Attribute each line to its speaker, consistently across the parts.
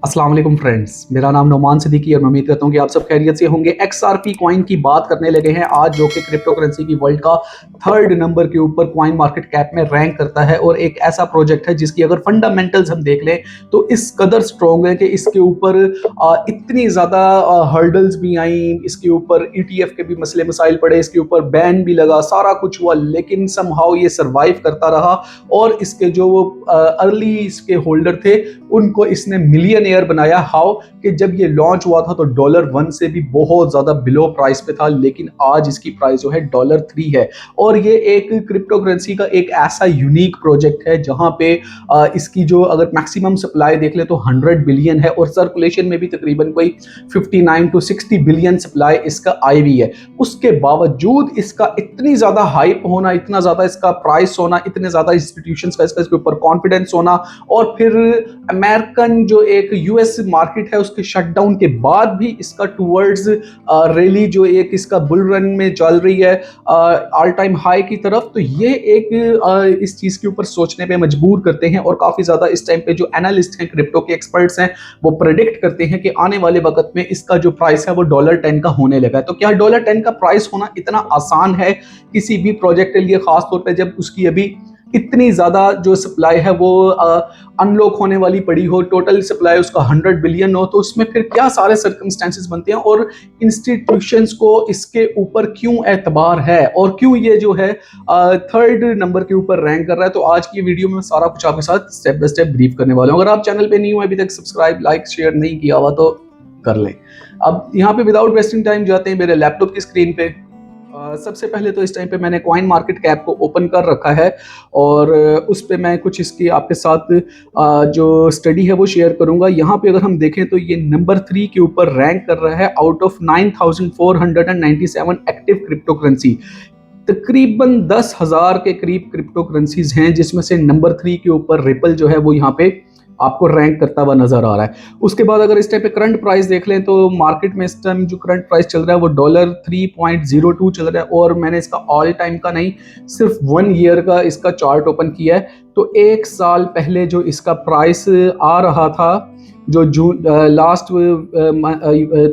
Speaker 1: अस्सलाम वालेकुम फ्रेंड्स, मेरा नाम नोमान सिद्दीकी और मैं उम्मीद करता हूँ कि आप सब खैरियत से होंगे। XRP कॉइन की बात करने लगे हैं आज, जो कि क्रिप्टो करेंसी की वर्ल्ड का थर्ड नंबर के ऊपर कॉइन मार्केट कैप में रैंक करता है और एक ऐसा प्रोजेक्ट है जिसकी अगर फंडामेंटल्स हम देख लें तो इस कदर स्ट्रॉन्ग है कि इसके ऊपर इतनी ज़्यादा हर्डल्स भी आई, इसके ऊपर ETF के भी मसले मसाइल पड़े, इसके ऊपर बैन भी लगा, सारा कुछ हुआ, लेकिन समहाउ ये सर्वाइव करता रहा और इसके जो अर्ली इसके होल्डर थे उनको इसने मिलियनेयर बनाया। हाउ कि जब ये लॉन्च हुआ था तो $1 से भी बहुत ज्यादा बिलो प्राइस पे था, लेकिन आज इसकी प्राइस जो है $3 है। और ये एक क्रिप्टो करेंसी का एक ऐसा यूनिक प्रोजेक्ट है जहां पे इसकी जो अगर मैक्सिमम सप्लाई देख ले तो 100 बिलियन है और सर्कुलेशन में भी तकरीबन कोई 59 to 60 बिलियन सप्लाई इसका आई हुई है। उसके बावजूद इसका इतनी ज्यादा हाइप होना, इतना ज्यादा इसका प्राइस होना, इतने ज्यादा इंस्टीट्यूशंस का इसके ऊपर कॉन्फिडेंस होना और फिर अमेरिकन जो एक यूएस मार्केट है उसके शटडाउन के बाद भी इसका टूवर्ड्स रैली जो एक इसका बुल रन में चल रही है ऑल टाइम हाई की तरफ, तो ये एक इस चीज के ऊपर सोचने पे मजबूर करते हैं। और काफी ज्यादा इस टाइम पे जो एनालिस्ट हैं, क्रिप्टो के एक्सपर्ट्स हैं, वो प्रेडिक्ट करते हैं कि आने वाले वक्त में इसका जो प्राइस है वो $10 का होने लगा है। तो क्या $10 का प्राइस होना इतना आसान है किसी भी प्रोजेक्ट के लिए, खासतौर पर जब उसकी अभी इतनी ज्यादा जो सप्लाई है वो अनलॉक होने वाली पड़ी हो, टोटल सप्लाई उसका 100 बिलियन हो, तो उसमें फिर क्या सारे सर्कमस्टेंसेस बनते हैं और इंस्टीट्यूशंस को इसके ऊपर क्यों एतबार है और क्यों ये जो है थर्ड नंबर के ऊपर रैंक कर रहा है। तो आज की वीडियो में सारा कुछ आपके साथ स्टेप बाय स्टेप ब्रीफ करने वाला हूँ। अगर आप चैनल पे नहीं हो अभी तक, सब्सक्राइब लाइक शेयर नहीं किया हुआ तो कर लें। अब यहाँ पे विदाउट वेस्टिंग टाइम जाते हैं मेरे लैपटॉप की स्क्रीन पे। सबसे पहले तो इस टाइम पे मैंने कॉइन मार्केट कैप को ओपन कर रखा है और उस पे मैं कुछ इसकी आपके साथ जो स्टडी है वो शेयर करूंगा। यहाँ पे अगर हम देखें तो ये नंबर 3 के ऊपर रैंक कर रहा है out of 9497 active crypto currency. तकरीबन 10,000 के करीब क्रिप्टो करेंसीज हैं जिसमें से नंबर 3 के ऊपर रिपल जो है वो यहाँ पे आपको रैंक करता हुआ नजर आ रहा है। उसके बाद अगर इस टाइम पे करंट प्राइस देख लें तो मार्केट में इस टाइम जो करंट प्राइस चल रहा है वो $3.02 चल रहा है और मैंने इसका ऑल टाइम का नहीं, सिर्फ 1 ईयर का इसका चार्ट ओपन किया है। तो एक साल पहले जो इसका प्राइस आ रहा था, जो जून लास्ट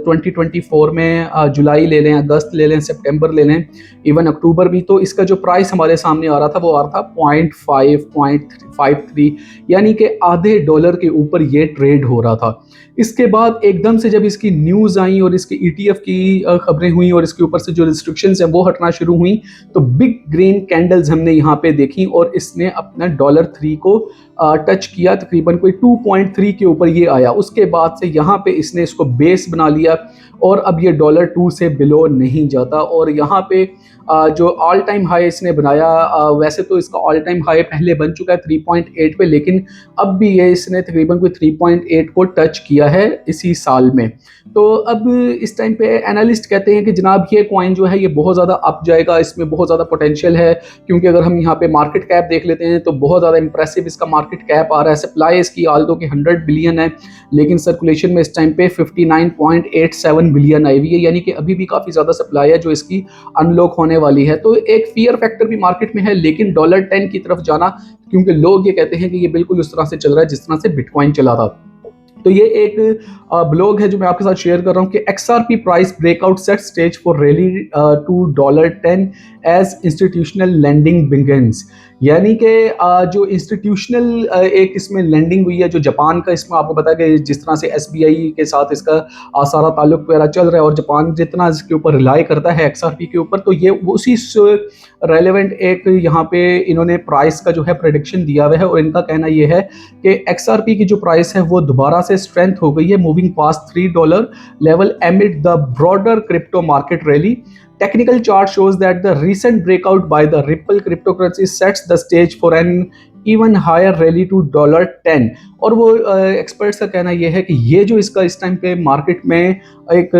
Speaker 1: 2024 में जुलाई ले लें, अगस्त ले लें, सितंबर ले लें, इवन अक्टूबर भी, तो इसका जो प्राइस हमारे सामने आ रहा था वो आ रहा था 0.5 यानी कि आधे डॉलर के ऊपर ये ट्रेड हो रहा था। इसके बाद एकदम से जब इसकी न्यूज़ आई और इसके ETF की खबरें हुई और इसके ऊपर से जो रिस्ट्रिक्शंस हैं वो हटना शुरू हुई, तो बिग ग्रीन कैंडल्स हमने यहाँ पे देखी और इसने अपना $3 को टच किया, तकरीबन कोई 2.3 के ऊपर ये आया। उसके बाद से यहाँ पे इसने इसको बेस बना लिया और अब ये $2 से बिलो नहीं जाता और यहाँ पे जो ऑल टाइम हाई इसने बनाया, वैसे तो इसका ऑल टाइम हाई पहले बन चुका है 3.8 पे, लेकिन अब भी ये इसने तकरीबन कोई 3.8 को टच किया है इसी साल में। तो अब इस टाइम पे एनालिस्ट कहते हैं कि जनाब ये कॉइन जो है ये बहुत ज़्यादा अप जाएगा, इसमें बहुत ज़्यादा पोटेंशियल है, क्योंकि अगर हम यहाँ पे मार्केट कैप देख लेते हैं तो बहुत ज़्यादा इंप्रेसिव इसका मार्केट कैप आ रहा है। सप्लाई इसकी आल्दो की 100 बिलियन है, लेकिन सर्कुलेशन में इस टाइम पे 59.87 बिलियन आई हुई है, यानी कि अभी भी काफ़ी ज़्यादा सप्लाई है जो इसकी अनलॉक होने वाली है। तो एक फियर फैक्टर भी मार्केट में है, लेकिन $10 की तरफ जाना, क्योंकि लोग ये कहते हैं कि ये बिल्कुल उस तरह से चल रहा है जिस तरह से बिटकॉइन चला था। तो ये एक ब्लॉग है जो मैं आपके साथ शेयर कर रहा हूँ कि XRP price breakout set stage for rally to $10 as institutional landing begins. यानी कि जो इंस्टीट्यूशनल एक इसमें लैंडिंग हुई है, जो जापान का, इसमें आपको पता है कि जिस तरह से SBI के साथ इसका सारा ताल्लुक वगैरह चल रहा है और जापान जितना इसके ऊपर रिलाई करता है XRP के ऊपर, तो ये उसी रेलेवेंट एक यहाँ पे इन्होंने प्राइस का जो है प्रेडिक्शन दिया हुआ है और इनका कहना ये है कि XRP की जो प्राइस है वो दोबारा से स्ट्रेंथ हो गई है, moving past $3 level एमिड the broader crypto market rally. Technical chart shows that the recent breakout by the Ripple cryptocurrency sets the stage for an even higher rally to $10। और वो एक्सपर्ट्स का कहना ये है कि ये जो इसका इस टाइम पे मार्केट में एक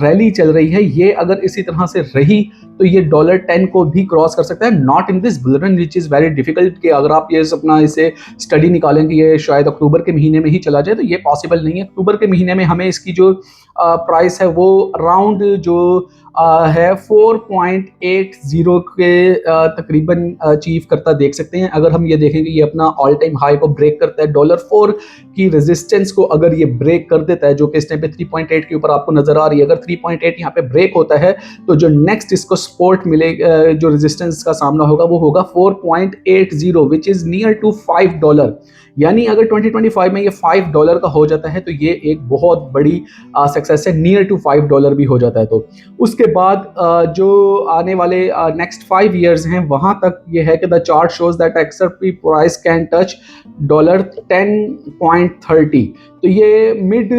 Speaker 1: रैली चल रही है, ये अगर इसी तरह से रही तो ये $10 को भी क्रॉस कर सकता है। Not in this bull run which is very difficult, कि अगर आप ये अपना इसे स्टडी निकालेंगे ये शायद अक्टूबर के महीने में ही चला जाए, तो ये पॉसिबल नहीं है। अक्टूबर के महीने में हमें इसकी जो प्राइस है वो अराउंड जो है 4.80 के तकरीबन अचीव करता देख सकते हैं। अगर हम ये देखेंगे ये अपना ऑल टाइम हाई को ब्रेक करता है, $4 की रेजिस्टेंस को अगर ये ब्रेक कर देता है, जो कि इस टाइम पे 3.8 के ऊपर आपको नजर आ रही है, अगर 3.8 यहाँ पे ब्रेक होता है तो जो नेक्स्ट इसको सपोर्ट मिलेगा, जो रेजिस्टेंस का सामना होगा वो होगा 4.80 विच इज नियर टू $5। यानी अगर 2025 में ये $5 का हो जाता है तो ये एक बहुत बड़ी सक्सेस है, नियर टू $5 भी हो जाता है। तो उसके बाद जो आने वाले नेक्स्ट 5 ईयर्स हैं वहां तक ये है कि the chart shows that XRP price can touch $10.30। तो ये मिड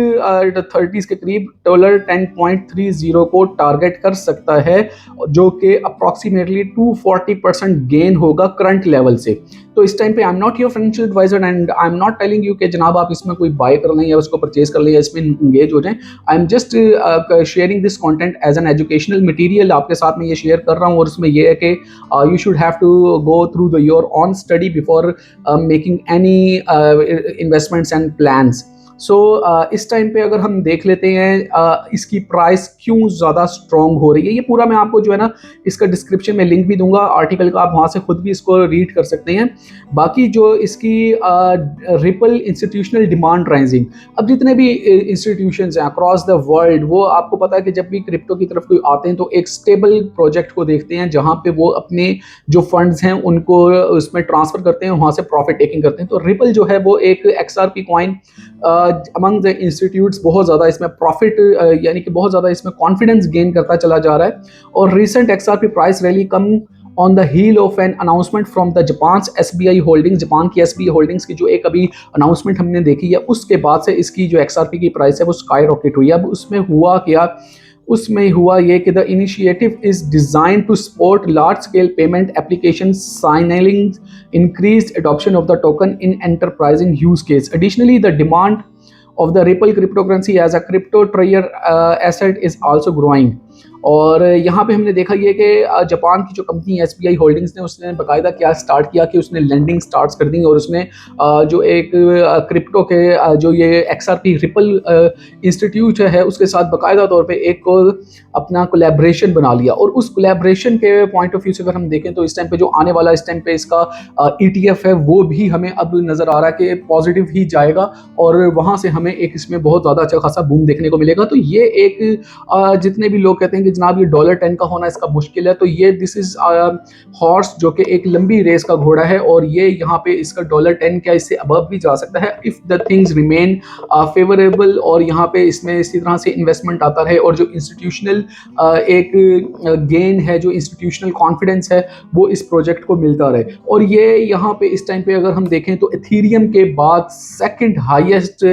Speaker 1: 30s के करीब $10.30 को टारगेट कर सकता है, जो कि अप्रॉक्सीमेटली 240% गेन होगा करंट लेवल से। तो इस टाइम पे I am not your financial advisor and I am not telling you कि जनाब आप इसमें कोई बाय कर लें या उसको परचेज कर लें या इसमें इंगेज हो जाएं। I am just sharing this content as an educational material, आपके साथ में ये शेयर कर रहा हूँ। और उसमें ये है कि you should have to go through the your own study before making any investments and plans. So इस टाइम पे अगर हम देख लेते हैं इसकी प्राइस क्यों ज़्यादा स्ट्रॉन्ग हो रही है, ये पूरा मैं आपको जो है ना इसका डिस्क्रिप्शन में लिंक भी दूंगा आर्टिकल का, आप वहाँ से खुद भी इसको रीड कर सकते हैं। बाकी जो इसकी रिपल इंस्टीट्यूशनल डिमांड राइजिंग, अब जितने भी इंस्टीट्यूशंस हैं अक्रॉस द वर्ल्ड, वो आपको पता है कि जब भी क्रिप्टो की तरफ कोई आते हैं तो एक स्टेबल प्रोजेक्ट को देखते हैं जहाँ पे वो अपने जो फंड्स हैं उनको उसमें ट्रांसफ़र करते हैं, वहाँ से प्रॉफिट टेकिंग करते हैं। तो रिपल जो है वो एक XRP coin among the institutes बहुत ज़्यादा इसमें प्रॉफिट यानी कि बहुत ज़्यादा इसमें कॉन्फिडेंस गेन करता चला जा रहा है। और recent XRP price rally come on the heel of an announcement from the Japan's SBI holdings, Japan की SBI होल्डिंग्स की जो एक अभी अनाउंसमेंट हमने देखी है, उसके बाद से इसकी जो XRP की प्राइस है वो स्काई रॉकेट हुई है। अब उसमें हुआ क्या, उसमें हुआ ये कि the initiative is design to support large scale payment application signing increased adoption of the token in enterprising use case. Additionally, the demand of the Ripple cryptocurrency as a crypto trader asset is also growing. और यहाँ पे हमने देखा ये कि Japan की जो company SBI holdings ने उसने बाकायदा क्या स्टार्ट किया कि उसने लेंडिंग स्टार्ट कर दी और उसने जो एक क्रिप्टो के जो ये XRP रिपल इंस्टीट्यूट है उसके साथ बाकायदा तौर पे एक अपना कोलैबोरेशन बना लिया। और उस कोलैबोरेशन के पॉइंट ऑफ व्यू से अगर हम देखें तो इस टाइम पे जो आने वाला इस टाइम पे इसका ETF है वो भी हमें अब नज़र आ रहा है कि पॉजिटिव ही जाएगा और वहाँ से हमें एक इसमें बहुत ज़्यादा अच्छा खासा बूम देखने को मिलेगा। तो ये एक जितने भी लोग कहते हैं कि जनाब ये $10 का होना इसका मुश्किल है, तो ये दिस इज हॉर्स जो कि एक लंबी रेस का घोड़ा है और ये यहाँ पे इसका $10 क्या इससे अबव भी जा सकता है if the things remain favourable. और यहाँ पे इसमें इसी तरह से इन्वेस्टमेंट आता रहे और जो इंस्टीट्यूशनल एक गेन है, जो इंस्टीट्यूशनल कॉन्फिडेंस है वो इस प्रोजेक्ट को मिलता रहे। और ये यहाँ पे इस टाइम पे अगर हम देखें तो एथीरियम के बाद सेकंड हाईएस्ट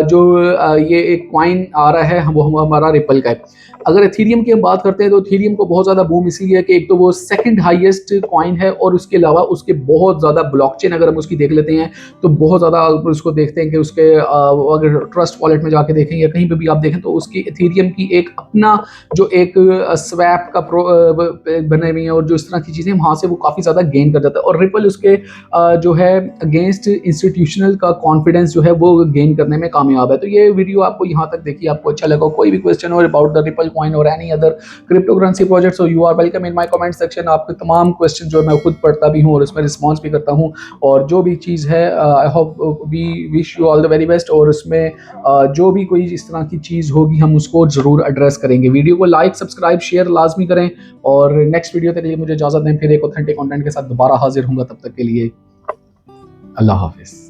Speaker 1: जो ये एक कॉइन आ रहा है वो हमारा रिपल का है। अगर एथीरियम की हम बात करते हैं तो एथीरियम को बहुत ज़्यादा बूम इसीलिए है कि एक तो वो सेकंड हाईएस्ट कॉइन है और उसके अलावा उसके बहुत ज़्यादा ब्लॉकचेन अगर हम उसकी देख लेते हैं तो बहुत ज़्यादा उसको देखते हैं कि उसके अगर ट्रस्ट वॉलेट में जाके देखें या कहीं पे भी आप देखें तो उसकी एथीरियम की एक अपना जो एक स्वैप का बने हुए हैं और जो इस तरह की चीज़ें वहाँ से वो काफ़ी ज़्यादा गेन कर जाता है। और रिपल उसके जो है अगेंस्ट इंस्टीट्यूशनल का कॉन्फिडेंस जो है वो गेन करने में कामयाब है। तो ये वीडियो आपको यहाँ तक देखिए, आपको अच्छा लगा, कोई भी क्वेश्चन हो अबाउट द रिपल कॉइन और any other cryptocurrency project, so you are welcome in my comment section. आपके तमाम क्वेश्चन जो है मैं खुद पढ़ता भी हूँ और उसमें रिस्पॉन्स भी करता हूँ। और जो भी चीज़ है I hope we wish you all the very best. और उसमें जो भी कोई इस तरह की चीज़ होगी हम उसको ज़रूर एड्रेस करेंगे। वीडियो को लाइक सब्सक्राइब शेयर लाजमी करें और नेक्स्ट वीडियो के लिए मुझे इजाज़त दें, फिर एक ऑथेंटिक कंटेंट के साथ दोबारा हाजिर होऊंगा। तब तक के लिए अल्लाह हाफिज़।